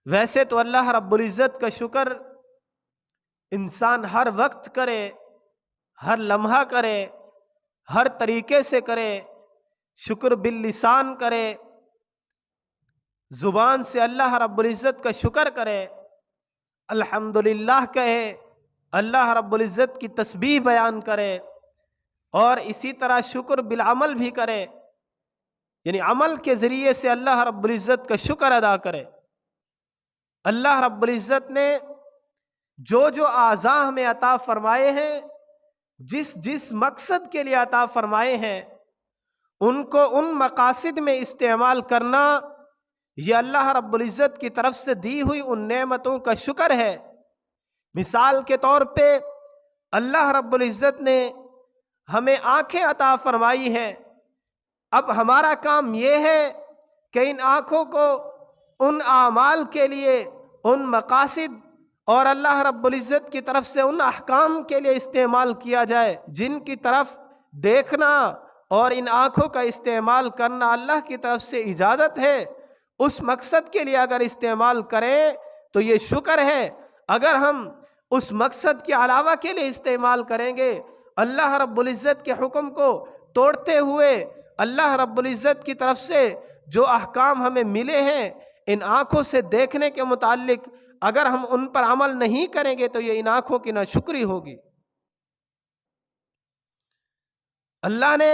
ویسے تو اللہ رب العزت کا شکر انسان ہر وقت کرے، ہر لمحہ کرے، ہر طریقے سے کرے، شکر باللسان کرے، زبان سے اللہ رب العزت کا شکر کرے، الحمدللہ کہے، اللہ رب العزت کی تسبیح بیان کرے، اور اسی طرح شکر بالعمل بھی کرے، یعنی عمل کے ذریعے سے اللہ رب العزت کا شکر ادا کرے۔ اللہ رب العزت نے جو جو اعضاء ہمیں عطا فرمائے ہیں، جس جس مقصد کے لیے عطا فرمائے ہیں، ان کو ان مقاصد میں استعمال کرنا، یہ اللہ رب العزت کی طرف سے دی ہوئی ان نعمتوں کا شکر ہے۔ مثال کے طور پہ اللہ رب العزت نے ہمیں آنکھیں عطا فرمائی ہیں۔ اب ہمارا کام یہ ہے کہ ان آنکھوں کو ان اعمال کے لیے، ان مقاصد اور اللہ رب العزت کی طرف سے ان احکام کے لیے استعمال کیا جائے جن کی طرف دیکھنا اور ان آنکھوں کا استعمال کرنا اللہ کی طرف سے اجازت ہے۔ اس مقصد کے لیے اگر استعمال کریں تو یہ شکر ہے۔ اگر ہم اس مقصد کے علاوہ کے لیے استعمال کریں گے، اللہ رب العزت کے حکم کو توڑتے ہوئے، اللہ رب العزت کی طرف سے جو احکام ہمیں ملے ہیں ان آنکھوں سے دیکھنے کے متعلق، اگر ہم ان پر عمل نہیں کریں گے تو یہ ان آنکھوں کی ناشکری ہوگی۔ اللہ نے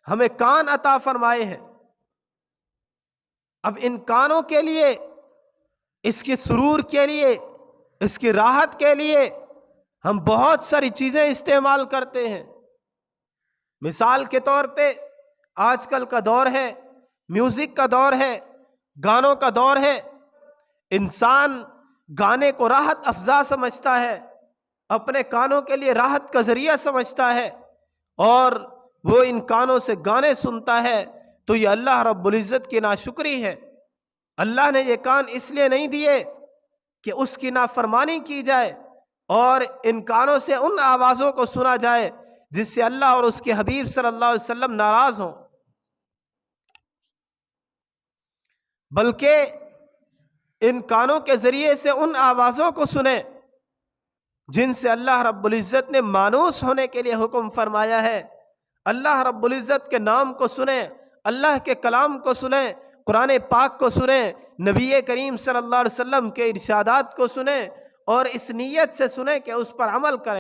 ہمیں کان عطا فرمائے ہیں۔ اب ان کانوں کے لیے، اس کی سرور کے لیے، اس کی راحت کے لیے ہم بہت ساری چیزیں استعمال کرتے ہیں۔ مثال کے طور پہ آج کل کا دور ہے، میوزک کا دور ہے، گانوں کا دور ہے۔ انسان گانے کو راحت افزا سمجھتا ہے، اپنے کانوں کے لیے راحت کا ذریعہ سمجھتا ہے، اور وہ ان کانوں سے گانے سنتا ہے، تو یہ اللہ رب العزت کی ناشکری ہے۔ اللہ نے یہ کان اس لیے نہیں دیے کہ اس کی نافرمانی کی جائے اور ان کانوں سے ان آوازوں کو سنا جائے جس سے اللہ اور اس کے حبیب صلی اللہ علیہ وسلم ناراض ہوں، بلکہ ان کانوں کے ذریعے سے ان آوازوں کو سنیں جن سے اللہ رب العزت نے مانوس ہونے کے لیے حکم فرمایا ہے۔ اللہ رب العزت کے نام کو سنیں، اللہ کے کلام کو سنیں، قرآن پاک کو سنیں، نبی کریم صلی اللہ علیہ وسلم کے ارشادات کو سنیں، اور اس نیت سے سنیں کہ اس پر عمل کریں۔